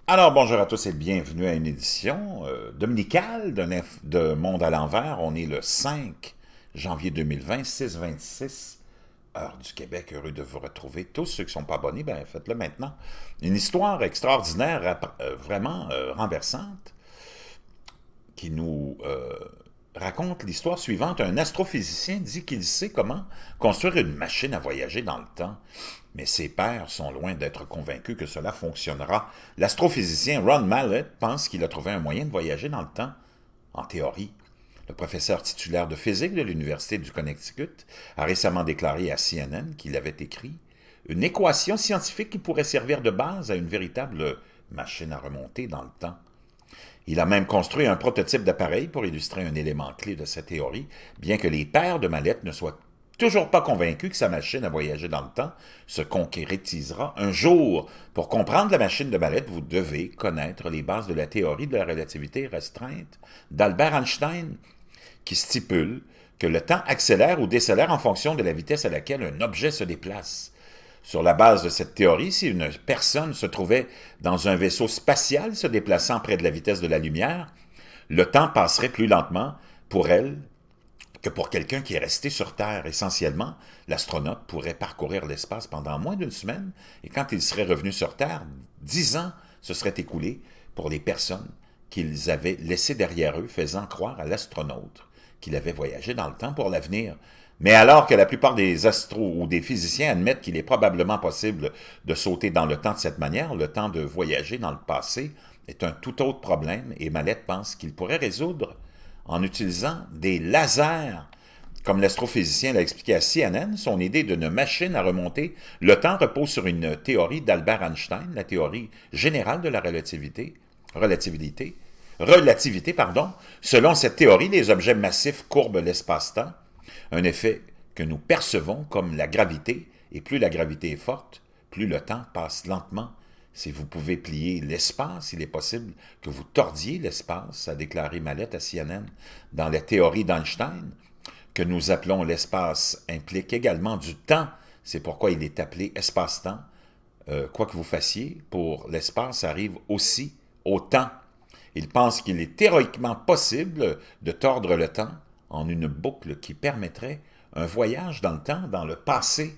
Alors, bonjour à tous et bienvenue à une édition dominicale de Monde à l'envers. On est le 5 janvier 2020, 6h26, heure du Québec. Heureux de vous retrouver. Tous ceux qui ne sont pas abonnés, ben faites-le maintenant. Une histoire extraordinaire, vraiment renversante, qui nous raconte l'histoire suivante. Un astrophysicien dit qu'il sait comment construire une machine à voyager dans le temps. Mais ses pairs sont loin d'être convaincus que cela fonctionnera. L'astrophysicien Ron Mallett pense qu'il a trouvé un moyen de voyager dans le temps, en théorie. Le professeur titulaire de physique de l'Université du Connecticut a récemment déclaré à CNN qu'il avait écrit une équation scientifique qui pourrait servir de base à une véritable machine à remonter dans le temps. Il a même construit un prototype d'appareil pour illustrer un élément clé de sa théorie, bien que les pairs de Mallett ne soient toujours pas convaincus que sa machine à voyager dans le temps se concrétisera un jour. Pour comprendre la machine de Mallett, vous devez connaître les bases de la théorie de la relativité restreinte d'Albert Einstein, qui stipule que le temps accélère ou décélère en fonction de la vitesse à laquelle un objet se déplace. Sur la base de cette théorie, si une personne se trouvait dans un vaisseau spatial se déplaçant près de la vitesse de la lumière, le temps passerait plus lentement pour elle que pour quelqu'un qui est resté sur Terre. Essentiellement, l'astronaute pourrait parcourir l'espace pendant moins d'une semaine et quand il serait revenu sur Terre, 10 ans se seraient écoulés pour les personnes qu'ils avaient laissées derrière eux, faisant croire à l'astronaute qu'il avait voyagé dans le temps pour l'avenir. Mais alors que la plupart des astros ou des physiciens admettent qu'il est probablement possible de sauter dans le temps de cette manière, le temps de voyager dans le passé est un tout autre problème et Mallett pense qu'il pourrait résoudre en utilisant des lasers. Comme l'astrophysicien l'a expliqué à CNN, son idée d'une machine à remonter le temps repose sur une théorie d'Albert Einstein, la théorie générale de la relativité. Selon cette théorie, les objets massifs courbent l'espace-temps, un effet que nous percevons comme la gravité, et plus la gravité est forte, plus le temps passe lentement. Si vous pouvez plier l'espace, il est possible que vous tordiez l'espace, a déclaré Mallett à CNN. Dans la théorie d'Einstein, que nous appelons l'espace implique également du temps. C'est pourquoi il est appelé espace-temps. Quoi que vous fassiez, pour l'espace arrive aussi au temps. Il pense qu'il est théoriquement possible de tordre le temps en une boucle qui permettrait un voyage dans le temps, dans le passé.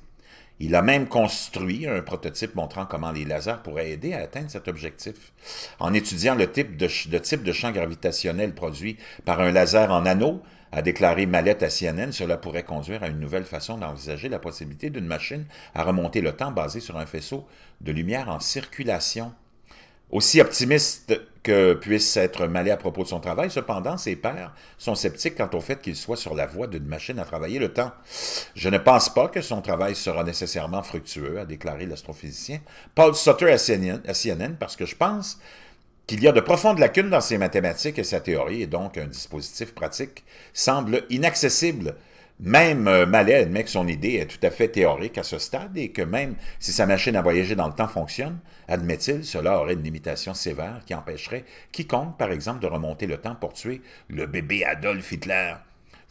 Il a même construit un prototype montrant comment les lasers pourraient aider à atteindre cet objectif. En étudiant le type de champ gravitationnel produit par un laser en anneau, a déclaré Mallett à CNN, cela pourrait conduire à une nouvelle façon d'envisager la possibilité d'une machine à remonter le temps basée sur un faisceau de lumière en circulation. Aussi optimiste que puisse être Mallett à propos de son travail, cependant, ses pairs sont sceptiques quant au fait qu'il soit sur la voie d'une machine à travailler le temps. Je ne pense pas que son travail sera nécessairement fructueux, a déclaré l'astrophysicien Paul Sutter à CNN, parce que je pense qu'il y a de profondes lacunes dans ses mathématiques et sa théorie, et donc un dispositif pratique semble inaccessible. Même Mallett admet que son idée est tout à fait théorique à ce stade et que même si sa machine à voyager dans le temps fonctionne, admet-il, cela aurait une limitation sévère qui empêcherait quiconque, par exemple, de remonter le temps pour tuer le bébé Adolf Hitler.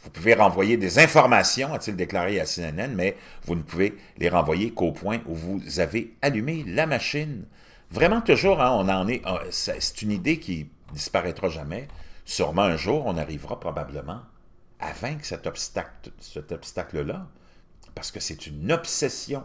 Vous pouvez renvoyer des informations, a-t-il déclaré à CNN, mais vous ne pouvez les renvoyer qu'au point où vous avez allumé la machine. Vraiment toujours, hein, on en est. C'est une idée qui disparaîtra jamais. Sûrement un jour, on arrivera probablement à vaincre cet obstacle-là, parce que c'est une obsession